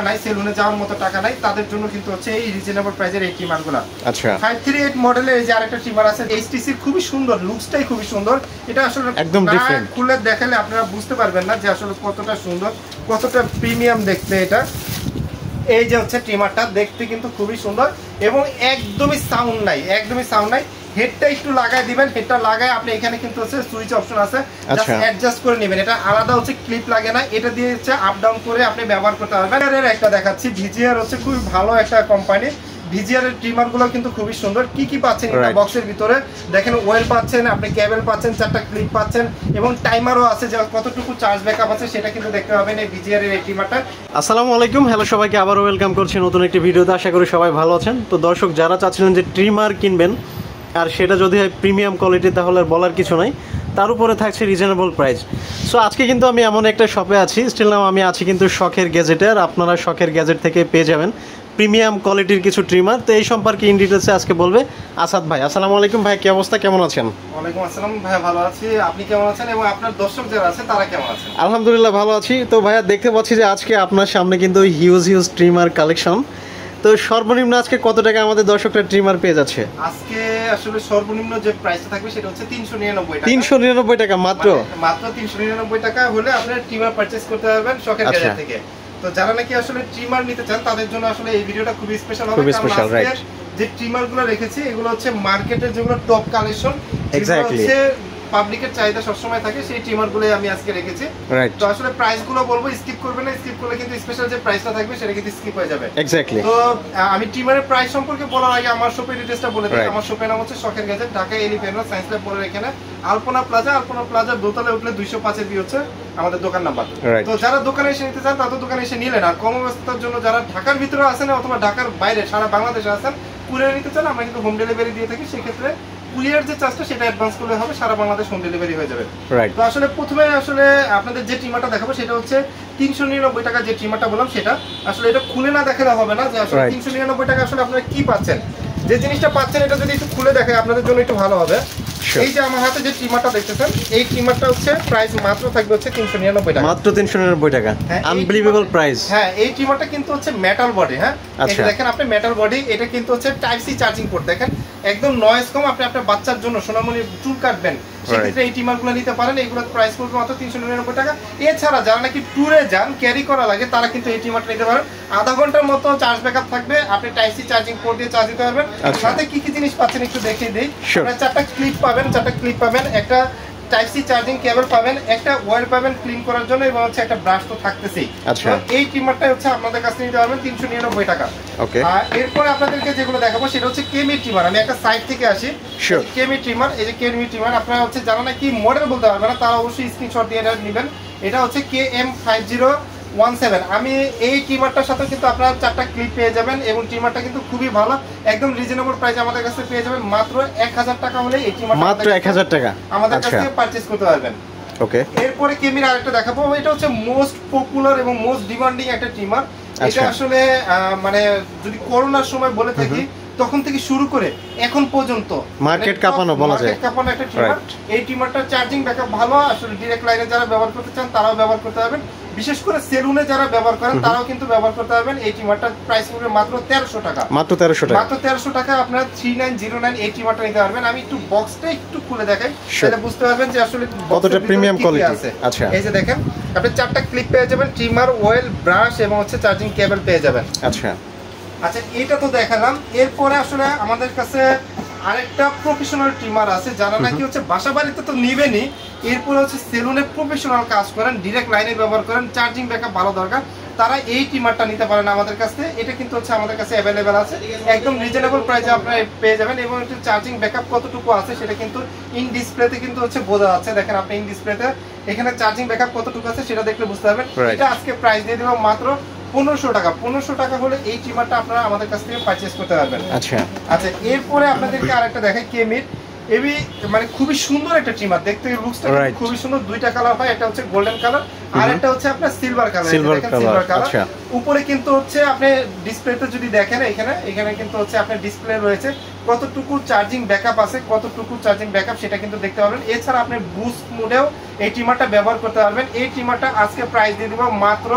নাই, সেলুনে যাওয়ার মতো টাকা নাই, তাদের জন্য কিন্তু হচ্ছে এই রিজনেবল প্রাইসের এই ট্রিমারগুলো। আচ্ছা 538 মডেলের এই যে আরেকটা ট্রিমার আছে HTC, খুবই সুন্দর, লুকসটাই খুবই সুন্দর। এটা আসলে একদম ডিফারেন্ট, খুলে দেখালে আপনারা বুঝতে পারবেন না যে আসলে কতটা সুন্দর, কতটা প্রিমিয়াম দেখতে। এটা এই যে হচ্ছে ট্রিমারটা দেখতে কিন্তু খুবই সুন্দর এবং একদমই সাউন্ড নাই, একদমই সাউন্ড নাই। হেডটা একটু লাগাই দিবেন, হেডটা লাগায় আপনি এখানে কিন্তু হচ্ছে সুইচ অপশন আছে, জাস্ট অ্যাডজাস্ট করে নেবেন। এটা আলাদা হচ্ছে ক্লিপ লাগে না, এটা দিয়ে হচ্ছে আপ ডাউন করে আপনি ব্যবহার করতে পারবেন। এর একটা দেখাচ্ছি, ভিজিআর হচ্ছে খুবই ভালো একটা কোম্পানি। ভিজিআর এর ট্রিমার গুলো কিন্তু খুবই সুন্দর। কি কি পাচ্ছেন এই বক্সের ভিতরে দেখেন, ওয়েল পাচ্ছেন, আপনি কেবল পাচ্ছেন, 4টা ক্লিপ পাচ্ছেন এবং টাইমারও আছে যে কতটুকু চার্জ ব্যাকআপ আছে সেটা কিন্তু দেখতে পাবেন এই ভিজিআর এর এই ট্রিমারটা। আসসালামু আলাইকুম, হ্যালো সবাইকে, আবারও ওয়েলকাম করছি নতুন একটি ভিডিওতে। আশা করি সবাই ভালো আছেন। তো দর্শক, যারা চাচ্ছিলেন যে ট্রিমার কিনবেন আর সেটা যদি হয় প্রিমিয়াম কোয়ালিটি, তাহলে বলার কিছু নাই, তার উপরে থাকছে রিজনেবল প্রাইস। সো আজকে কিন্তু আমি এমন একটা শপে আছি, স্টিল নাম আমি আছি কিন্তু শখের গ্যাজেটের। আপনারা শখের গ্যাজেট থেকে পেয়ে যাবেন প্রিমিয়াম কোয়ালিটির কিছু ট্রিমার। তো এই সম্পর্কে ইন ডিটেলসে আজকে বলবে আসাদ ভাই। আসসালামু আলাইকুম ভাই, কি অবস্থা, কেমন আছেন? ওয়ালাইকুম আসসালাম ভাই, ভালো আছি। আপনি কেমন আছেন এবং আপনার দর্শক যারা আছে তারা কেমন আছেন? আলহামদুলিল্লাহ ভালো আছি। তো ভাইয়া দেখতে পাচ্ছি যে আজকে আপনার সামনে কিন্তু হিউজ ট্রিমার কালেকশন। তো সর্বনিম্ন আজকে কত টাকা আমাদের দর্শকরা ট্রিমার পেয়ে যাচ্ছে? আজকে আসলে সর্বনিম্ন যে প্রাইসটা থাকবে সেটা হচ্ছে 399 টাকা। 399 টাকা মাত্র? মাত্র 399 টাকা হলে আপনারা ট্রিমার পারচেজ করতে পারবেন শখের গ্যাজেট থেকে। তো যারা নাকি আসলে ট্রিমার নিতে চান তাদের জন্য আসলে এই ভিডিওটা খুবই স্পেশাল হবে, কারণ আজকে যে ট্রিমারগুলো রেখেছি এগুলো হচ্ছে মার্কেটের যেগুলো টপ কালেকশন, এক্স্যাক্টলি পাবলিকের চাহিদা সবসময় থাকে, সেই ট্রিমারগুলোই আমি আজকে রেখেছি। তো আসলে প্রাইসগুলো বলবো, স্কিপ করবেন না, স্কিপ করলে কিন্তু স্পেশাল যে প্রাইসটা থাকবে সেটা কিন্তু স্কিপ হয়ে যাবে। এক্স্যাক্টলি। তো আমি ট্রিমারের প্রাইস সম্পর্কে বলার আগে আমার শপের ডিটেইলসটা বলে দিই। আমার শপের নাম হচ্ছে শখের gadget, Dhaka elephant road, science lab পরের এখানে আলপনা প্লাজা দোতলায় উঠলে 205 এর হচ্ছে আমাদের দোকান নাম্বার। তো যারা দোকানে এসে নিতে চান তাদের দোকানে এসে নিলেন, আর কম ব্যস্ততার জন্য যারা ঢাকার ভিতরে আছেন অথবা ঢাকার বাইরে সারা বাংলাদেশে আছেন কুরিয়ার নিতে চান, আমরা কিন্তু হোম ডেলিভারি দিয়ে থাকি। সেক্ষেত্রে কুরিয়ার যে চার্জটা সেটা অ্যাডভান্স করলে হবে, সারা বাংলাদেশ হোম ডেলিভারি হয়ে যাবে। তো আসলে প্রথমে আসলে আপনাদের যে ট্রিমারটা দেখাবো সেটা হচ্ছে 399 টাকা যে ট্রিমারটা বললাম সেটা। আসলে এটা খুলে না দেখালে হবে না যে আসলে 399 টাকা আসলে আপনারা কি পাচ্ছেন। যে জিনিসটা পাচ্ছেন এটা যদি একটু খুলে দেখায় আপনাদের জন্য একটু ভালো হবে। এই যে আমার হাতে যে ট্রিমারটা দেখতেছেন, এই ট্রিমারটা হচ্ছে প্রাইস মাত্র থাকবে হচ্ছে 399 টাকা। মাত্র 399 টাকা, আনবিলিভেবল প্রাইস। হ্যাঁ, এই ট্রিমারটা কিন্তু হচ্ছে মেটাল বডি। হ্যাঁ, এই দেখেন আপনি মেটাল বডি, এটা কিন্তু হচ্ছে টাইপ সি চার্জিং পোর্ট। দেখেন একদম নয়েজ কম, আপনি আপনার বাচ্চার জন্য সোনামণি চুল কাটবেন সেক্ষেত্রে এই ট্রিমারগুলো নিতে পারেন। এগুলোর প্রাইস পড়বে মাত্র 399 টাকা। এছাড়া যারা নাকি ট্যুরে যান, ক্যারি করা লাগে, তারা কিন্তু এই ট্রিমারটা নিতে পারেন। আধা ঘন্টার মতো চার্জ ব্যাকআপ থাকবে, আপনি টাইপ সি চার্জিং পোর্ট দিয়ে চার্জ দিতে পারবেন। সাথে কি কি জিনিস পাচ্ছেন একটু দেখিয়ে দিই। আপনারা 4টা ক্লিপ পাবেন, একটা টাইপ সি চার্জিং কেবল পাবেন, একটা ওয়্যার পাবেন ক্লিন করার জন্য এবং হচ্ছে একটা ব্রাশ তো থাকতেছেই। এই ট্রিমারটা হচ্ছে আপনাদের কাছে নিতে পারবেন 399 টাকা। আর এরপরে আপনাদেরকে যেগুলো দেখাবো সেটা হচ্ছে কেমি ট্রিমার। আমি একটা সাইট থেকে আসি, কেমি ট্রিমার। এই যে কেমি ট্রিমার, আপনারা হচ্ছে যারা নাকি মডেল বলতে পারবেন না তারা অবশ্যই স্ক্রিনশট দিয়ে নেবেন। এটা হচ্ছে KM5017। আমি এই ট্রিমারটার সাথে কিন্তু আপনারা 4টা ক্লিপ পেয়ে যাবেন এবং ট্রিমারটা কিন্তু খুবই ভালো, একদম রিজনেবল প্রাইসে আমাদের কাছে পেয়ে যাবেন। মাত্র 1000 টাকা হলে এই ট্রিমারটা মাত্র 1000 টাকা আমাদের কাছ থেকে পারচেজ করতে পারবেন। ওকে, এরপরে কেমির আরেকটা দেখাবো। এটা হচ্ছে মোস্ট পপুলার এবং মোস্ট ডিমান্ডিং একটা ট্রিমার। এটা আসলে মানে যদি করোনার সময় বলে থাকি তখন থেকে শুরু করে এখন পর্যন্ত মার্কেট কাঁপানো বলা যায়, মার্কেট কাঁপানো একটা ট্রিমার। এই ট্রিমারটার চার্জিং ব্যাকআপ ভালো, আসলে ডাইরেক্ট লাইনে যারা ব্যবহার করতে চান তারাও ব্যবহার করতে পারবেন। বিশেষ করে সেলুনে যারা ব্যবহার করেন তারাও কিন্তু ব্যবহার করতে পারবেন। এই ট্রিমারটার প্রাইস পড়বে মাত্র 1300 টাকা। মাত্র 1300 টাকা আপনারা 3909 এই ট্রিমারটা নিতে পারবেন। আমি একটু বক্সটা একটু খুলে দেখাই, তাহলে বুঝতে পারবেন যে আসলে কতটা প্রিমিয়াম কোয়ালিটি আছে। আচ্ছা, এই যে দেখেন আপনি 4টা ক্লিপ পেয়ে যাবেন, ট্রিমার, ওয়েল, ব্রাশ এবং হচ্ছে চার্জিং কেবল পেয়ে যাবেন। আচ্ছা, এটা তো দেখালাম। এরপরে আসলে আমাদের কাছে আরেকটা প্রফেশনাল ট্রিমার আছে, যারা নাকি হচ্ছে বাসা বাড়িতে তো নিবেনই, এরপরে হচ্ছে সেলুনে প্রফেশনাল কাজ করেন, ডাইরেক্ট লাইনে ব্যবহার করেন, চার্জিং ব্যাকআপ ভালো দরকার, তারা এই ট্রিমারটা নিতে পারেন আমাদের কাছ থেকে। এটা কিন্তু হচ্ছে আমাদের কাছে অ্যাভেলেবেল আছে, একদম রিজনেবল প্রাইসে আপনারা পেয়ে যাবেন। এবং একটু চার্জিং ব্যাকআপ কতটুকু আছে সেটা কিন্তু ইন ডিসপ্লেতে কিন্তু হচ্ছে বোঝা যাচ্ছে। দেখেন আপনি ইন ডিসপ্লেতে এখানে চার্জিং ব্যাকআপ কতটুকু আছে সেটা দেখলে বুঝতে পারবেন। এটা আজকে প্রাইস দিয়ে দেবো মাত্র 1500 টাকা। 1500 টাকা হলে এই ট্রিমারটা আপনারা আমাদের কাছ থেকে পারচেজ করতে পারবেন। আচ্ছা, এরপরে আপনাদেরকে আরেকটা দেখাই কেমির। এবি মানে খুবই সুন্দর একটা ট্রিমার, দেখতে লুকসটা খুবই সুন্দর। 2টা কালার হয়, একটা হচ্ছে গোল্ডেন কালার আর একটা হচ্ছে আপনার সিলভার কালার। উপরে কিন্তু হচ্ছে আপনি ডিসপ্লেতে যদি দেখেন এখানে কিন্তু হচ্ছে আপনার ডিসপ্লে রয়েছে, কতটুকু চার্জিং ব্যাকআপ আছে, কতটুকু চার্জিং ব্যাকআপ সেটা কিন্তু দেখতে পাবেন। এছাড়া আপনি বুস্ট মোডেও এই ট্রিমারটা ব্যবহার করতে পারবেন। এই ট্রিমারটা আজকে প্রাইস দিয়ে দিব মাত্র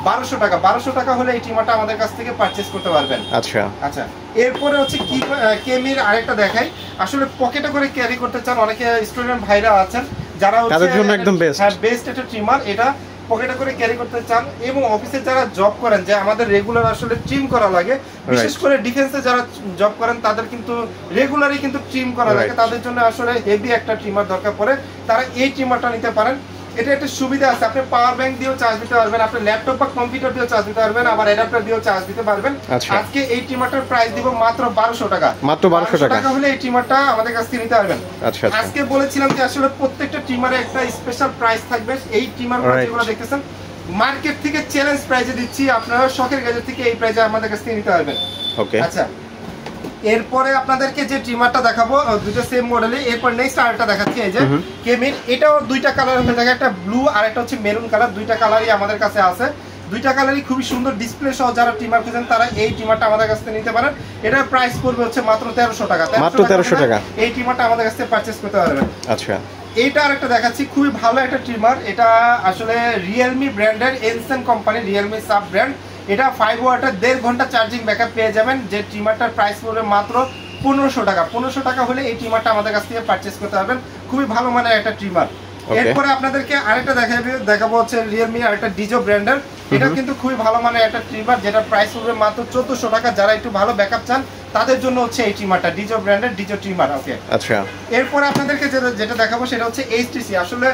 1200 টাকা। 1200 টাকা হলে এই ট্রিমারটা আমাদের কাছ থেকে পারচেজ করতে পারবেন। আচ্ছা আচ্ছা, এরপরে হচ্ছে কি কেমির আরেকটা দেখাই, আসলে পকেটে করে ক্যারি করতে চান অনেকে স্টুডেন্ট ভাইরা আছেন যারা হচ্ছে তাদের জন্য একদম বেস্ট। হ্যাঁ, বেস্ট একটা ট্রিমার। এটা পকেটে করে ক্যারি করতে চান এবং অফিসে যারা জব করেন, যে আমাদের রেগুলার আসলে ট্রিম করা লাগে, বিশেষ করে ডিফেন্সে যারা জব করেন তাদের কিন্তু রেগুলারই কিন্তু ট্রিম করা লাগে, তাদের জন্য আসলে হেভি একটা ট্রিমার দরকার পড়ে, তারা এই ট্রিমারটা নিতে পারেন। এটা একটা সুবিধা আছে, আপনি পাওয়ার ব্যাংক দিয়েও চার্জ দিতে পারবেন, আপনি ল্যাপটপ বা কম্পিউটার দিয়েও চার্জ দিতে পারবেন, আবার অ্যাডাপ্টার দিয়েও চার্জ দিতে পারবেন। আজকে এই ট্রিমারটার প্রাইস দিব মাত্র 1200 টাকা। মাত্র 1200 টাকা হলে এই ট্রিমারটা আমাদের কাছ থেকে নিতে পারবেন। আচ্ছা, আজকে বলেছিলাম যে আসলে প্রত্যেকটা ট্রিমারে একটা স্পেশাল প্রাইস থাকবে। এই ট্রিমারগুলো যেগুলো দেখতেছেন মার্কেট থেকে চ্যালেঞ্জ প্রাইসে দিচ্ছি, আপনারা শখের গ্যাজেট থেকে এই প্রাইসে আমাদের কাছ থেকে নিতে পারবেন। ওকে, আচ্ছা, এরপরে আপনাদেরকে যে ট্রিমারটা দেখাবো দুটো সেম মডেলে, এরপর নেক্সট আরেকটা দেখাচ্ছি। এই যে কেমির, এটাও দুইটা কালার হয়ে থাকে, একটা ব্লু আর একটা হচ্ছে মেরুন কালার, দুইটা কালারই আমাদের কাছে আছে। দুইটা কালারই খুবই সুন্দর ডিসপ্লে সহ যারা ট্রিমার খুঁজেন তারা এই ট্রিমারটা আমাদের কাছ থেকে নিতে পারেন। এটার প্রাইস পড়বে হচ্ছে মাত্র 1300 টাকা। মাত্র 1300 টাকা এই ট্রিমারটা আমাদের কাছ থেকে পারচেজ করতে পারবেন। আচ্ছা, এইটা আরেকটা দেখাচ্ছি, খুবই ভালো একটা ট্রিমার। এটা আসলে রিয়েলমি ব্র্যান্ডের, এনসেন কোম্পানি, রিয়েলমি সাব ব্র্যান্ড। এটা 5 ওয়াটের 1.5 ঘন্টা চার্জিং ব্যাকআপ পেয়ে যাবেন। যে ট্রিমারটার প্রাইস পড়বে মাত্র 1500 টাকা। 1500 টাকা হলে এই ট্রিমারটা আমাদের কাছ থেকে পারচেজ করতে পারবেন। খুবই ভালো মানের একটা ট্রিমার। এরপরে আপনাদেরকে আরেকটা দেখাবো হচ্ছে রিয়েলমি আরেকটা ডিজো ব্র্যান্ডের। এটা কিন্তু খুবই ভালো মানের একটা ট্রিমার, যেটা প্রাইস পড়বে মাত্র 1400 টাকা। যারা একটু ভালো ব্যাকআপ চান তাদের জন্য হচ্ছে এই ট্রিমারটা, ডিজো ব্র্যান্ডের ডিজো ট্রিমার। ওকে, আচ্ছা, এরপরে আপনাদেরকে যেটা দেখাবো সেটা হচ্ছে এইচটিসি। আসলে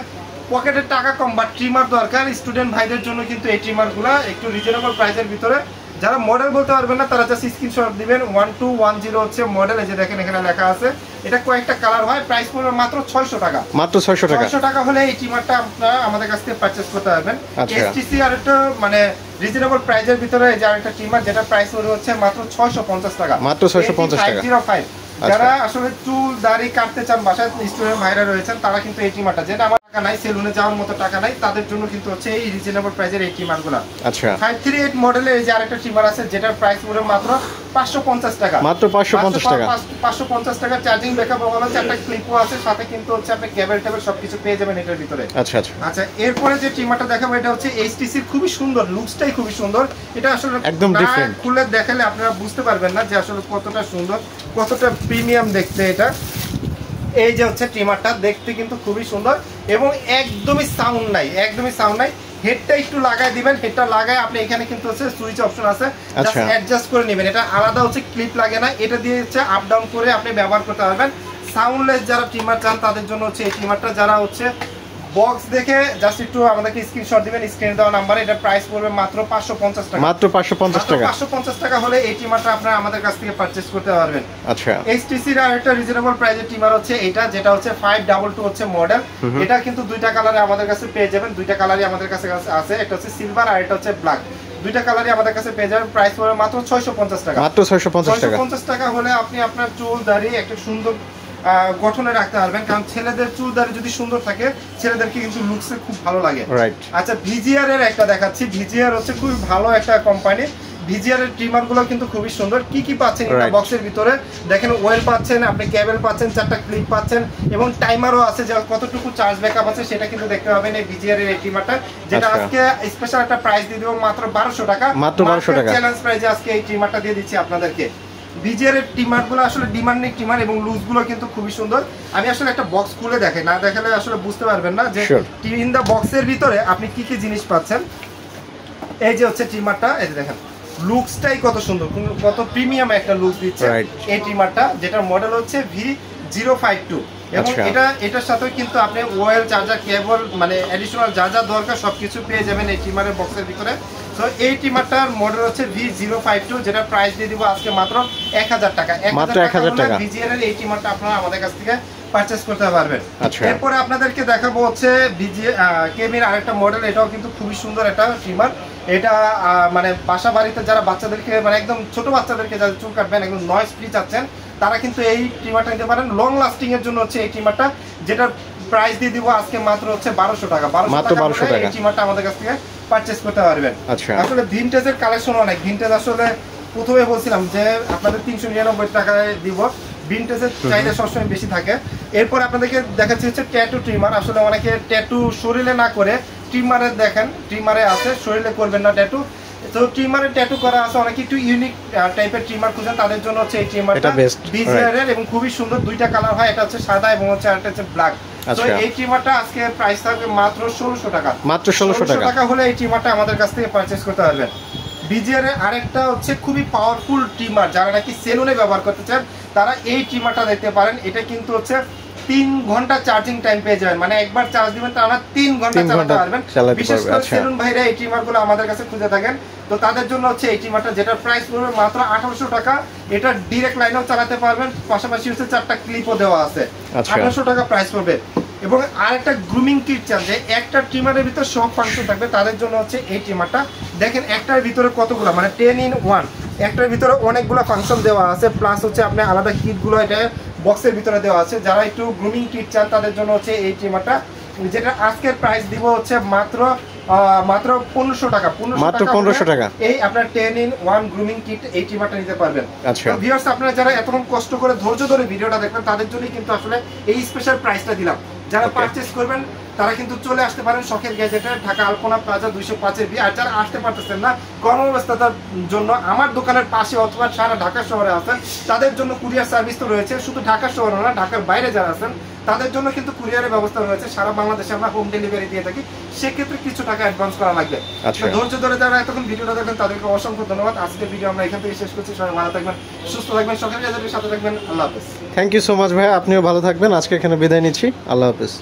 পকেটের টাকা কম বা ট্রিমার দরকার স্টুডেন্ট ভাইদের জন্য কিন্তু এই ট্রিমারগুলো একটু রিজনেবল প্রাইসের ভিতরে। যারা মডেল বলতে পারবেন না তারা জাস্ট স্ক্রিনশট দিবেন। 1210 হচ্ছে মডেল, এই যে দেখেন এখানে লেখা আছে। এটা কয়েকটা কালার হয়, প্রাইস পড়বে মাত্র 600 টাকা। মাত্র 600 টাকা। 600 টাকা হলে এই ট্রিমারটা আপনারা আমাদের কাছ থেকে পারচেজ করতে পারবেন। এইচটিসি আর একটা মানে রিজনেবল প্রাইসের ভিতরে যে আরেকটা ট্রিমার, যেটা প্রাইস পড়বে হচ্ছে মাত্র 650 টাকা। মাত্র 650 টাকা। 505। যারা আসলে চুল দাড়ি কাটতে চান, বাসায় স্টুডেন্ট ভাইরা রয়েছেন, তারা কিন্তু এই ট্রিমারটা, যেটা আমার টাকা নাই, সেলুনে যাওয়ার মতো টাকা নাই, তাদের জন্য কিন্তু হচ্ছে এই রিজনেবল প্রাইসের এই ট্রিমারগুলো। আচ্ছা, 538 মডেলের এই যে আরেকটা ট্রিমার আছে, যেটার প্রাইস পড়বে মাত্র 550 টাকা। মাত্র 550 টাকা। 550 টাকা। চার্জিং ব্যাকআপ ভালো আছে, একটা ক্লিপও আছে, সাথে কিন্তু হচ্ছে আপনি কেবল টেবিল সবকিছু পেয়ে যাবেন এটার ভিতরে। আচ্ছা আচ্ছা আচ্ছা, এরপরে যে ট্রিমারটা দেখাবো এটা হচ্ছে এইচটিসির, খুবই সুন্দর, লুকসটাই খুবই সুন্দর। এটা আসলে একদম ডিফারেন্ট, খুলে দেখালে আপনারা বুঝতে পারবেন না যে আসলে কতটা সুন্দর, কতটা প্রিমিয়াম দেখতে এটা। এই যে হচ্ছে ট্রিমারটা, দেখতে কিন্তু খুবই সুন্দর এবং একদমই সাউন্ড নাই, একদমই সাউন্ড নাই। হেডটা একটু লাগাই দিবেন, হেডটা লাগায় আপনি এখানে কিন্তু হচ্ছে সুইচ অপশন আছে, জাস্ট অ্যাডজাস্ট করে নেবেন। এটা আলাদা হচ্ছে ক্লিপ লাগে না, এটা দিয়ে হচ্ছে আপ ডাউন করে আপনি ব্যবহার করতে পারবেন। সাউন্ডলেস যারা ট্রিমার চান তাদের জন্য হচ্ছে এই ট্রিমারটা। যারা হচ্ছে বক্স দেখে জাস্ট একটু আমাদেরকে স্ক্রিনশট দিবেন স্ক্রিনে দেওয়া নাম্বারে। এটা প্রাইস পড়বে মাত্র 550 টাকা। মাত্র 550 টাকা। 550 টাকা হলে এই ট্রিমারটা আপনারা আমাদের কাছ থেকে পারচেজ করতে পারবেন। আচ্ছা, এইচটিসি এর আরেকটা রিজনেবল প্রাইসের ট্রিমার হচ্ছে এটা, যেটা হচ্ছে 522 হচ্ছে মডেল। এটা কিন্তু দুইটা কালারে আমাদের কাছে পেয়ে যাবেন, দুইটা কালারই আমাদের কাছে আছে, একটা হচ্ছে সিলভার আর একটা হচ্ছে ব্ল্যাক। দুইটা কালারই আমাদের কাছে পেয়ে যাবেন। প্রাইস পড়বে মাত্র 650 টাকা। মাত্র 650 টাকা। 650 টাকা হলে আপনি আপনার চুল দাড়ি একটা সুন্দর গঠনে রাখতে পারবেন, কারণ ছেলেদের চুল দাড়ি যদি সুন্দর থাকে ছেলেদেরকে কিন্তু লুকসে খুব ভালো লাগে। আচ্ছা, ভিজিআর এর একটা দেখাচ্ছি। ভিজিআর হচ্ছে খুবই ভালো একটা কোম্পানি। ভিজিআর এর ট্রিমার গুলো কিন্তু খুবই সুন্দর। কি কি পাচ্ছেন এটা বক্সের ভিতরে দেখেন, ওয়েল পাচ্ছেন, আপনি কেবল পাচ্ছেন, 4টা ক্লিপ পাচ্ছেন এবং টাইমারও আছে, যে কতটুকু চার্জ ব্যাকআপ আছে সেটা কিন্তু দেখতে পাবেন এই ভিজিআর এর এই ট্রিমারটা, যেটা আজকে স্পেশাল একটা প্রাইস দিয়ে দেব মাত্র 1200 টাকা। মাত্র 1200 টাকা চ্যালেঞ্জ প্রাইসে আজকে এই ট্রিমারটা দিয়ে দিচ্ছি আপনাদেরকে। ভিজিআর এর ট্রিমারগুলো আসলে ডিমান্ডিং ট্রিমার এবং লুজগুলো কিন্তু খুবই সুন্দর। আমি আসলে একটা বক্স খুলে দেখাই, না দেখালে আসলে বুঝতে পারবেন না যে ইন দা বক্সের ভিতরে আপনি কি কি জিনিস পাচ্ছেন। এই যে হচ্ছে ট্রিমারটা, এই যে দেখেন লুকসটাই কত সুন্দর, কত প্রিমিয়াম একটা লুক দিচ্ছে এই ট্রিমারটা, যেটার মডেল হচ্ছে V052 এবং এটার সাথে কিন্তু আপনি ওয়েল চার্জার কেবল মানে অ্যাডিশনাল যা যা দরকার সবকিছু পেয়ে যাবেন এই ট্রিমারের বক্সের ভিতরে। সো এই ট্রিমারটার মডেল হচ্ছে V052, যেটা প্রাইস দিয়ে দিব আজকে মাত্র 1000 টাকা। 1000 টাকা ভিজিআর এর এই ট্রিমারটা আপনারা আমাদের কাছ থেকে পারচেজ করতে পারবেন। এরপরে আপনাদেরকে দেখাবো হচ্ছে কেমির আরেকটা মডেল। এটাও কিন্তু খুবই সুন্দর একটা ট্রিমার। এটা মানে বাসা বাড়িতে যারা বাচ্চাদেরকে মানে একদম ছোট বাচ্চাদেরকে যারা চুল কাটবেন, একদম নয়েজ ফ্রি চাচ্ছেন, তারা কিন্তু এই ট্রিমারটা নিতে পারেন। লং লাস্টিং এর জন্য হচ্ছে এই ট্রিমারটা, যেটার প্রাইস দিয়ে দিব আজকে মাত্র হচ্ছে 1200 টাকা। 1200 টাকা এই ট্রিমারটা আমাদের কাছ থেকে পারচেজ করতে পারবেন। আসলে ভিনটেজের কালেকশন অনেক। ভিনটেজ আসলে প্রথমে বলছিলাম যে আপনাদের 399 টাকায় দিব, ভিনটেজের চাহিদা সবসময় বেশি থাকে। এরপর আপনাদেরকে দেখাচ্ছি হচ্ছে ট্যাটু ট্রিমার। আসলে অনেকে ট্যাটু শরীরে না করে ট্রিমারে দেখেন, ট্রিমারে আছে, শরীরে করবেন না ট্যাটু। তো ট্রিমারে ট্যাটু করা আছে, অনেকে একটু ইউনিক টাইপের ট্রিমার খুঁজেন, তাদের জন্য হচ্ছে এই ট্রিমারটা বিজিআর এর, এবং খুবই সুন্দর, দুইটা কালার হয়, এটা হচ্ছে সাদা এবং হচ্ছে আরেকটা হচ্ছে ব্ল্যাক। তো এই ট্রিমারটা আজকে প্রাইস থাকবে মাত্র 1600 টাকা। মাত্র 1600 টাকা হলে এই ট্রিমারটা আমাদের কাছ থেকে পারচেজ করতে পারবেন। বিজিআর এর আরেকটা হচ্ছে খুবই পাওয়ারফুল ট্রিমার, যারা নাকি সেলুনে ব্যবহার করতে চান তারা এই ট্রিমারটা দেখতে পারেন। এটা কিন্তু হচ্ছে 3 ঘন্টা চার্জিং টাইম পেয়ে যাবেন, মানে একবার চার্জ দিবেন তারা 3 ঘন্টা চালাতে পারবেন। বিশেষ করে সেলুন ভাইরা এই ট্রিমারগুলো আমাদের কাছে খুঁজে থাকেন, তো তাদের জন্য হচ্ছে এই ট্রিমারটা, যেটা প্রাইস পড়বে মাত্র 1800 টাকা। এটা ডাইরেক্ট লাইনেও চালাতে পারবেন, পাশাপাশি হচ্ছে 4টা ক্লিপও দেওয়া আছে। 1800 টাকা প্রাইস পড়বে। এবং আরেকটা গ্রুমিং কিট চান যে একটা ট্রিমারের ভিতর সব ফাংশন থাকবে, তাদের জন্য হচ্ছে এই ট্রিমারটা। দেখেন একটার ভিতরে কতগুলো, মানে 10 in 1, একটার ভিতরে অনেকগুলো ফাংশন দেওয়া আছে, প্লাস হচ্ছে আপনি আলাদা কিটগুলো এটা বক্সের ভিতরে দেওয়া আছে। যারা একটু গ্রুমিং কিট চান তাদের জন্য হচ্ছে এই ট্রিমারটা, যেটা আজকের প্রাইস দিব হচ্ছে মাত্র 1500 টাকা। 1500 টাকা এই আপনার 10 in 1 গ্রুমিং কিট এই ট্রিমারটা নিতে পারবেন। আচ্ছা ভিউয়ার্স, আপনারা যারা এতক্ষণ কষ্ট করে ধৈর্য ধরে ভিডিওটা দেখবেন তাদের জন্যই কিন্তু আসলে এই স্পেশাল প্রাইসটা দিলাম। যারা পারচেজ করবেন তারা কিন্তু চলে আসতে পারেন শখের গ্যাজেটে, ঢাকা আলপনা প্লাজা 205 বি। আর যারা আসতে পারতেছেন না কর্মব্যস্ততার জন্য, আমার দোকানের পাশে অথবা সারা ঢাকা শহরে আছেন, তাদের জন্য কুরিয়ার সার্ভিস তো রয়েছে। শুধু ঢাকা শহরে না, ঢাকার বাইরে যারা আছেন তাদের জন্য কিন্তু কুরিয়ারের ব্যবস্থা রয়েছে। সারা বাংলাদেশে আমরা হোম ডেলিভারি দিয়ে থাকি, সেক্ষেত্রে কিছু টাকা অ্যাডভান্স করা লাগবে। ধৈর্য ধরে যারা এতক্ষণ ভিডিওটা দেখেন তাদেরকে অসংখ্য ধন্যবাদ। আজকের ভিডিও আমরা এখান থেকে শেষ করছি। সবাই ভালো থাকবেন, সুস্থ থাকবেন, শখের গ্যাজেটের সাথে থাকবেন। আল্লাহ হাফেজ। থ্যাংক ইউ সো মাচ ভাই, আপনিও ভালো থাকবেন। আজকে এখানে বিদায় নিচ্ছি। আল্লাহ হাফেজ।